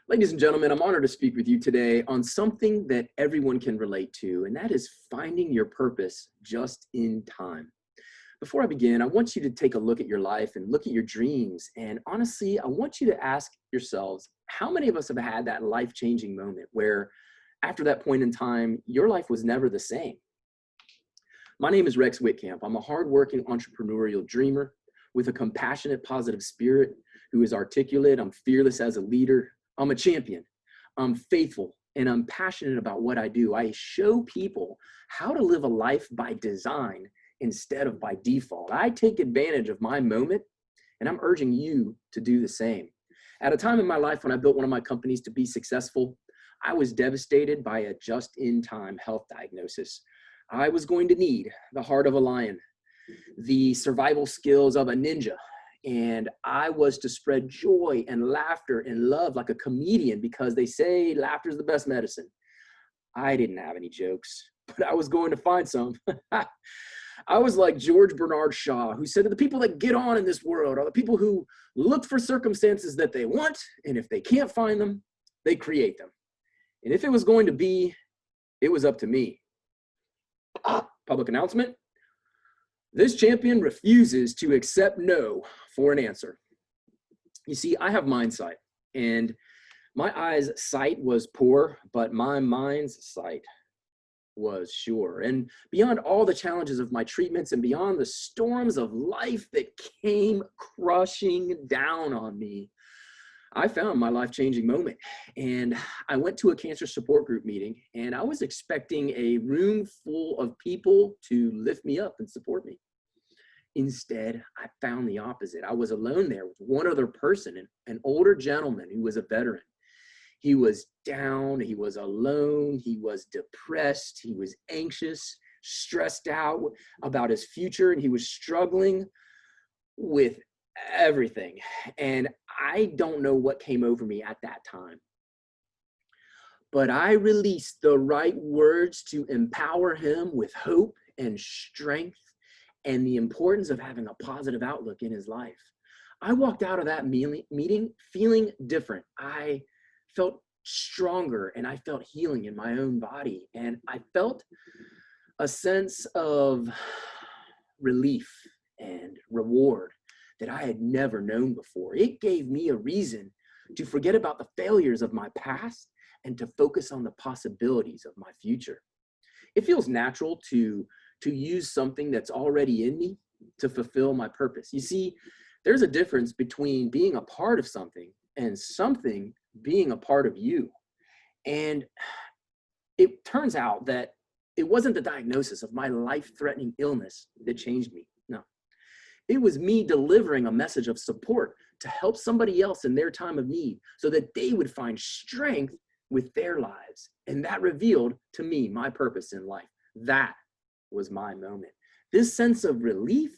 Ladies and gentlemen, I'm honored to speak with you today on something that everyone can relate to, and that is finding your purpose just in time. Before I begin, I want you to take a look at your life and look at your dreams. And honestly, I want you to ask yourselves, how many of us have had that life-changing moment where after that point in time, your life was never the same? My name is Witkamp. I'm a hardworking entrepreneurial dreamer with a compassionate, positive spirit who is articulate. I'm fearless as a leader. I'm a champion. I'm faithful, and I'm passionate about what I do. I show people how to live a life by design instead of by default. I take advantage of my moment, and I'm urging you to do the same. At a time in my life when I built one of my companies to be successful, I was devastated by a just-in-time health diagnosis. I was going to need the heart of a lion, the survival skills of a ninja, and I was to spread joy and laughter and love like a comedian, because they say laughter is the best medicine. I didn't have any jokes, but I was going to find some. I was like George Bernard Shaw, who said that the people that get on in this world are the people who look for circumstances that they want, and if they can't find them, they create them. And if it was going to be, it was up to me. Public announcement. This champion refuses to accept no for an answer. You see, I have mind sight, and my eyes' sight was poor, but my mind's sight was sure. And beyond all the challenges of my treatments and beyond the storms of life that came crushing down on me, I found my life-changing moment. And I went to a cancer support group meeting, and I was expecting a room full of people to lift me up and support me. Instead, I found the opposite. I was alone there with one other person, an older gentleman who was a veteran. He was down, he was alone, he was depressed, he was anxious, stressed out about his future, and he was struggling with everything. And I don't know what came over me at that time, but I released the right words to empower him with hope and strength and the importance of having a positive outlook in his life. I walked out of that meeting feeling different. I felt stronger, and I felt healing in my own body, and I felt a sense of relief and reward that I had never known before. It gave me a reason to forget about the failures of my past and to focus on the possibilities of my future. It feels natural to use something that's already in me to fulfill my purpose. You see, there's a difference between being a part of something and something being a part of you. And it turns out that it wasn't the diagnosis of my life-threatening illness that changed me. No, it was me delivering a message of support to help somebody else in their time of need so that they would find strength with their lives. And that revealed to me my purpose in life. That was my moment. This sense of relief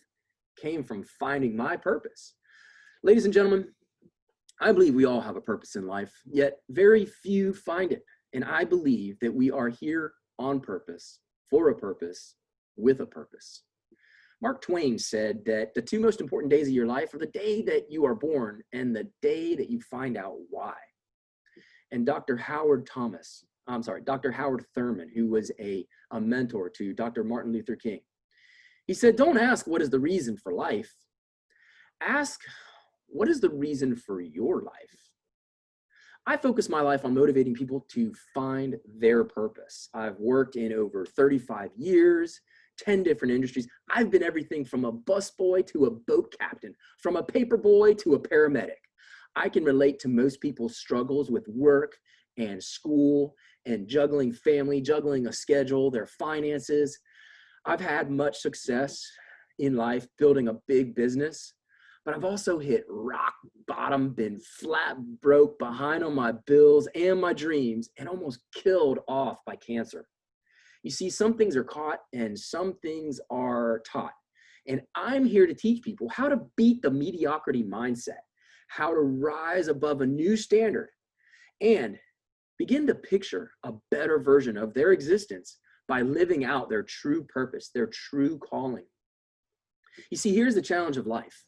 came from finding my purpose. Ladies and gentlemen, I believe we all have a purpose in life, yet very few find it. And I believe that we are here on purpose, for a purpose, with a purpose. Mark Twain said that the two most important days of your life are the day that you are born and the day that you find out why. And Dr. Howard Thurman, who was a mentor to Dr. Martin Luther King, he said, don't ask what is the reason for life. Ask, what is the reason for your life? I focus my life on motivating people to find their purpose. I've worked in over 35 years, 10 different industries. I've been everything from a busboy to a boat captain, from a paper boy to a paramedic. I can relate to most people's struggles with work and school and juggling family, juggling a schedule, their finances. I've had much success in life building a big business, but I've also hit rock bottom, been flat broke, behind on my bills and my dreams, and almost killed off by cancer. You see, some things are caught and some things are taught. And I'm here to teach people how to beat the mediocrity mindset, how to rise above a new standard, and begin to picture a better version of their existence by living out their true purpose, their true calling. You see, here's the challenge of life.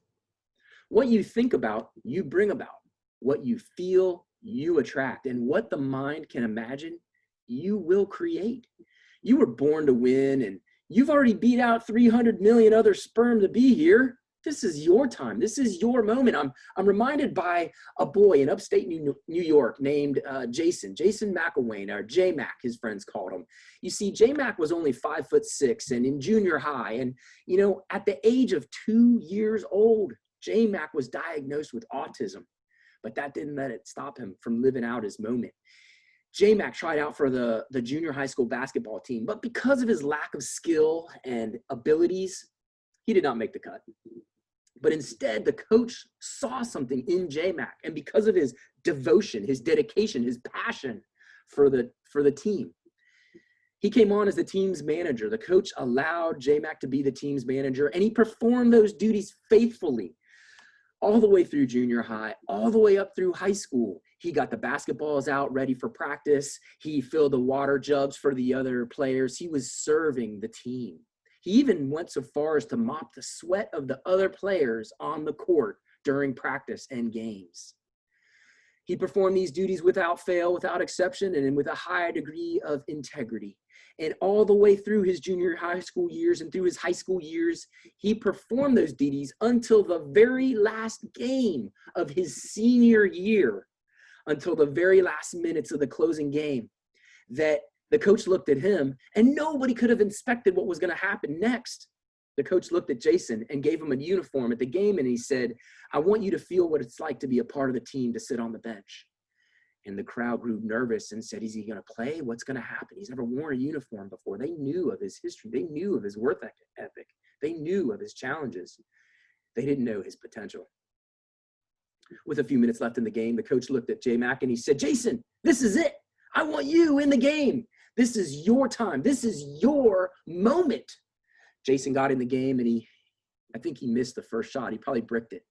What you think about, you bring about. What you feel, you attract. And what the mind can imagine, you will create. You were born to win, and you've already beat out 300 million other sperm to be here. This is your time. This is your moment. I'm reminded by a boy in upstate New York named Jason McElwain, or J-Mac, his friends called him. You see, J-Mac was only 5'6" and in junior high. And, you know, at the age of 2 years old, J-Mac was diagnosed with autism, but that didn't let it stop him from living out his moment. J-Mac tried out for the junior high school basketball team, but because of his lack of skill and abilities, he did not make the cut. But instead, the coach saw something in J-Mac, and because of his devotion, his dedication, his passion for the team, he came on as the team's manager. The coach allowed J-Mac to be the team's manager, and he performed those duties faithfully all the way through junior high, all the way up through high school. He got the basketballs out ready for practice. He filled the water jugs for the other players. He was serving the team. He even went so far as to mop the sweat of the other players on the court during practice and games. He performed these duties without fail, without exception, and with a high degree of integrity. And all the way through his junior high school years and through his high school years, he performed those duties until the very last game of his senior year, until the very last minutes of the closing game, that the coach looked at him, and nobody could have inspected what was going to happen next. The coach looked at Jason and gave him a uniform at the game, and he said, "I want you to feel what it's like to be a part of the team, to sit on the bench." And the crowd grew nervous and said, "Is he going to play? What's going to happen? He's never worn a uniform before." They knew of his history. They knew of his work ethic. They knew of his challenges. They didn't know his potential. With a few minutes left in the game, the coach looked at J-Mac and he said, "Jason, this is it. I want you in the game. This is your time. This is your moment." Jason got in the game, and I think he missed the first shot. He probably bricked it.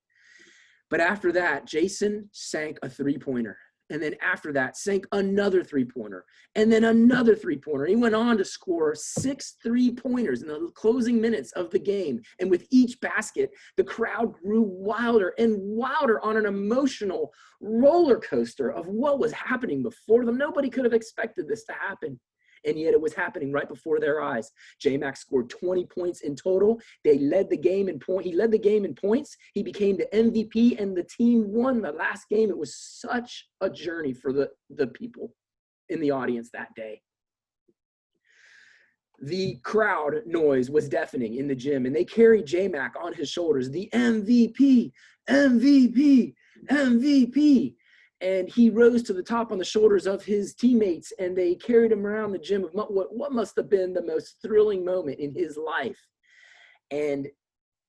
But after that, Jason sank a three-pointer. And then after that, sank another three-pointer. And then another three-pointer. He went on to score 6 three-pointers in the closing minutes of the game. And with each basket, the crowd grew wilder and wilder on an emotional roller coaster of what was happening before them. Nobody could have expected this to happen. And yet it was happening right before their eyes. J-Mac scored 20 points in total. He led the game in points. He became the MVP, and the team won the last game. It was such a journey for the people in the audience that day. The crowd noise was deafening in the gym, and they carried J-Mac on his shoulders. The MVP, MVP, MVP. And he rose to the top on the shoulders of his teammates, and they carried him around the gym of what must have been the most thrilling moment in his life. And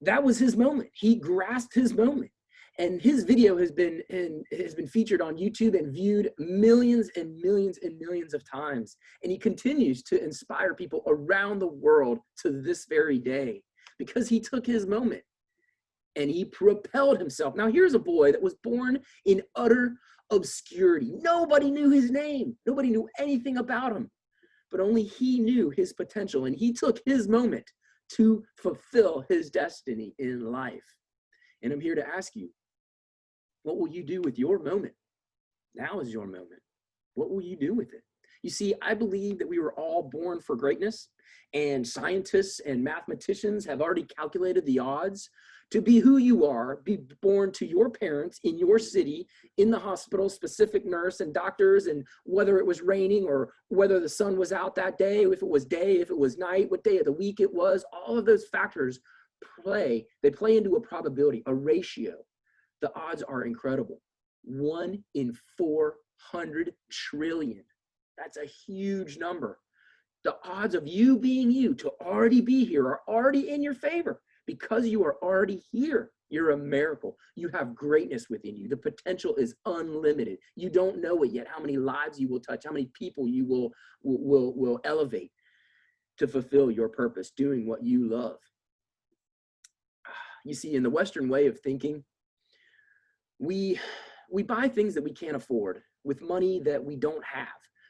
that was his moment. He grasped his moment. And his video has been featured on YouTube and viewed millions and millions and millions of times. And he continues to inspire people around the world to this very day because he took his moment and he propelled himself. Now, here's a boy that was born in utter obscurity. Nobody knew his name. Nobody knew anything about him, but only he knew his potential, and he took his moment to fulfill his destiny in life. And I'm here to ask you, what will you do with your moment? Now is your moment. What will you do with it? You see, I believe that we were all born for greatness, and scientists and mathematicians have already calculated the odds to be who you are, be born to your parents in your city, in the hospital, specific nurse and doctors, and whether it was raining or whether the sun was out that day, if it was day, if it was night, what day of the week it was, all of those factors play into a probability, a ratio. The odds are incredible. 1 in 400 trillion. That's a huge number. The odds of you being you, to already be here, are already in your favor. Because you are already here, you're a miracle. You have greatness within you. The potential is unlimited. You don't know it yet, how many lives you will touch, how many people you will elevate to fulfill your purpose, doing what you love. You see, in the Western way of thinking, we buy things that we can't afford with money that we don't have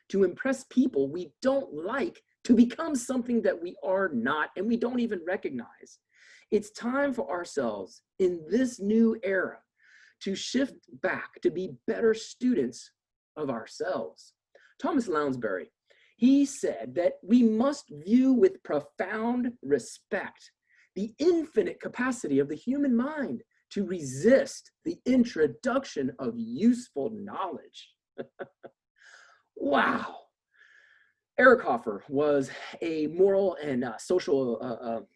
to impress people we don't like, to become something that we are not and we don't even recognize. It's time for ourselves in this new era to shift back to be better students of ourselves. Thomas Lounsbury, he said that we must view with profound respect the infinite capacity of the human mind to resist the introduction of useful knowledge. Wow. Eric Hoffer was a moral and social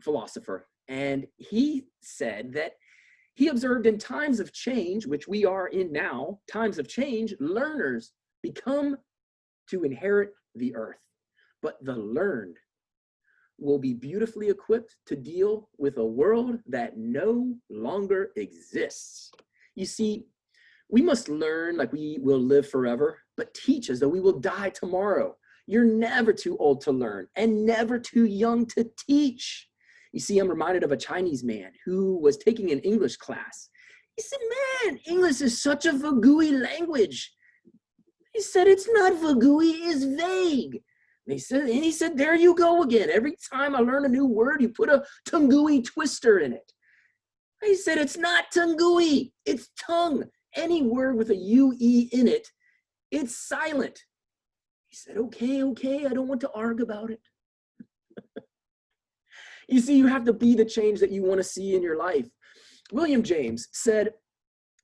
philosopher, and he said that he observed in times of change, which we are in now, times of change, learners become to inherit the earth, but the learned will be beautifully equipped to deal with a world that no longer exists. You see, we must learn like we will live forever, but teach as though we will die tomorrow. You're never too old to learn and never too young to teach. You see, I'm reminded of a Chinese man who was taking an English class. He said, man, English is such a vagooey language. He said, it's not vagooey, it's vague. And he said, there you go again. Every time I learn a new word, you put a tungooey twister in it. He said, it's not tungooey, it's tongue. Any word with a UE in it, it's silent. He said, okay, I don't want to argue about it. You see, you have to be the change that you want to see in your life. William James said,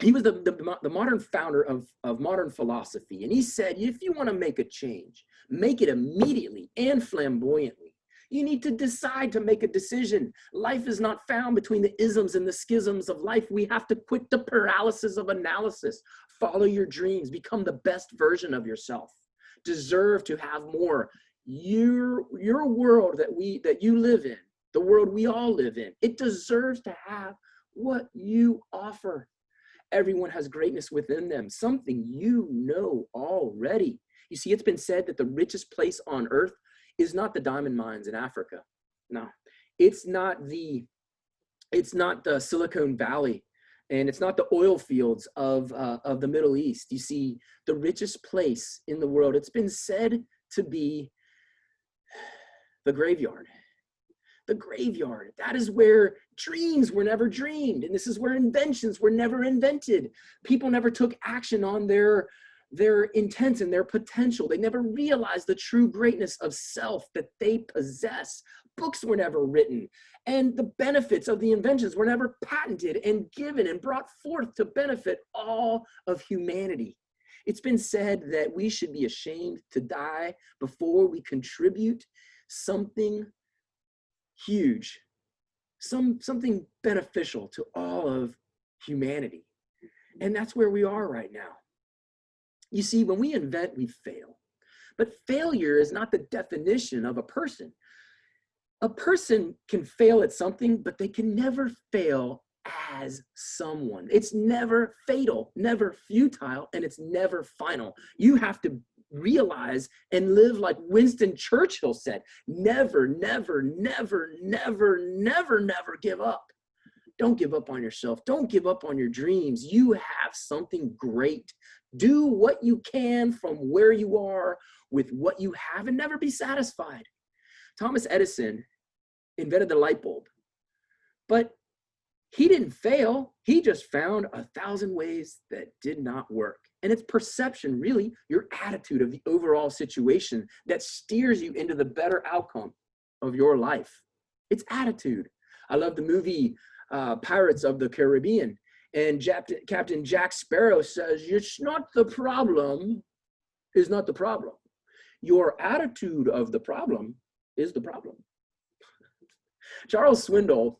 he was the modern founder of modern philosophy. And he said, if you want to make a change, make it immediately and flamboyantly. You need to decide to make a decision. Life is not found between the isms and the schisms of life. We have to quit the paralysis of analysis. Follow your dreams. Become the best version of yourself. Deserve to have more. Your world that you live in, the world we all live in, it deserves to have what you offer. Everyone has greatness within them, something you know already. You see, it's been said that the richest place on earth is not the diamond mines in Africa. No, it's not the Silicon Valley, and it's not the oil fields of the Middle East. You see, the richest place in the world, it's been said to be the graveyard. The graveyard. That is where dreams were never dreamed. And this is where inventions were never invented. People never took action on their intents and their potential. They never realized the true greatness of self that they possess. Books were never written. And the benefits of the inventions were never patented and given and brought forth to benefit all of humanity. It's been said that we should be ashamed to die before we contribute something huge, something beneficial to all of humanity. And that's where we are right now. You see, when we invent, we fail. But failure is not the definition of a person. A person can fail at something, but they can never fail as someone. It's never fatal, never futile, and it's never final. You have to realize and live like Winston Churchill said, never, never, never, never, never, never give up. Don't give up on yourself. Don't give up on your dreams. You have something great. Do what you can from where you are with what you have and never be satisfied. Thomas Edison invented the light bulb, but he didn't fail. He just found 1,000 ways that did not work. And it's perception, really, your attitude of the overall situation that steers you into the better outcome of your life. It's attitude. I love the movie Pirates of the Caribbean. And Captain Jack Sparrow says, it's not the problem, is not the problem. Your attitude of the problem is the problem. Charles Swindoll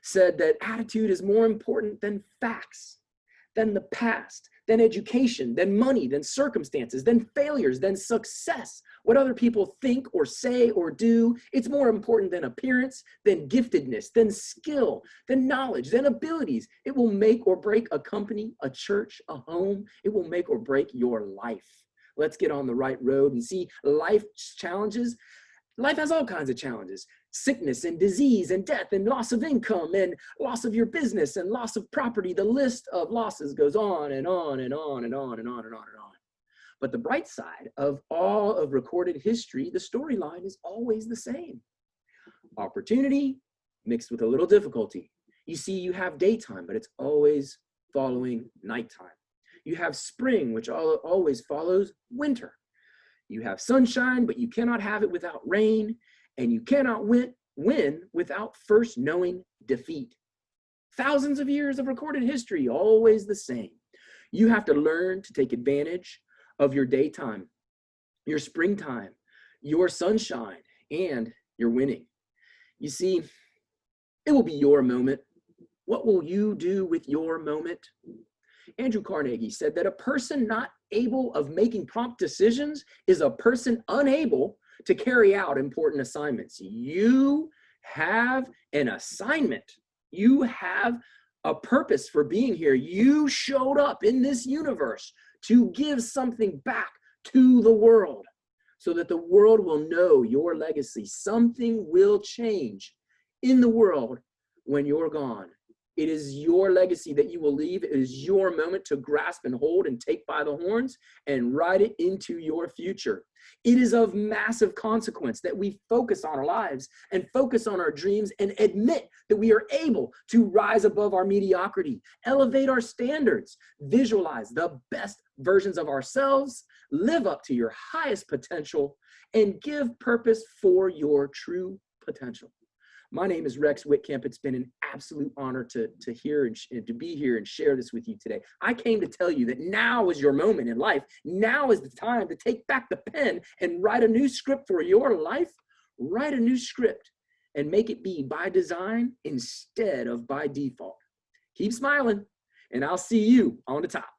said that attitude is more important than facts, than the past, than education, than money, than circumstances, than failures, than success. What other people think or say or do, it's more important than appearance, than giftedness, than skill, than knowledge, than abilities. It will make or break a company, a church, a home. It will make or break your life. Let's get on the right road and see life's challenges. Life has all kinds of challenges. Sickness and disease and death and loss of income and loss of your business and loss of property. The list of losses goes on and on and on and on and on and on and on. But the bright side of all of recorded history, the storyline is always the same. Opportunity mixed with a little difficulty. You see, you have daytime, but it's always following nighttime. You have spring, which always follows winter. You have sunshine, but you cannot have it without rain, and you cannot win without first knowing defeat. Thousands of years of recorded history, always the same. You have to learn to take advantage of your daytime, your springtime, your sunshine, and your winning. You see, it will be your moment. What will you do with your moment? Andrew Carnegie said that a person not able of making prompt decisions is a person unable to carry out important assignments. You have an assignment. You have a purpose for being here. You showed up in this universe to give something back to the world so that the world will know your legacy. Something will change in the world when you're gone. It is your legacy that you will leave. It is your moment to grasp and hold and take by the horns and ride it into your future. It is of massive consequence that we focus on our lives and focus on our dreams and admit that we are able to rise above our mediocrity, elevate our standards, visualize the best versions of ourselves, live up to your highest potential, and give purpose for your true potential. My name is Rex Witkamp. It's been an absolute honor to hear and to be here and share this with you today. I came to tell you that now is your moment in life. Now is the time to take back the pen and write a new script for your life. Write a new script and make it be by design instead of by default. Keep smiling, and I'll see you on the top.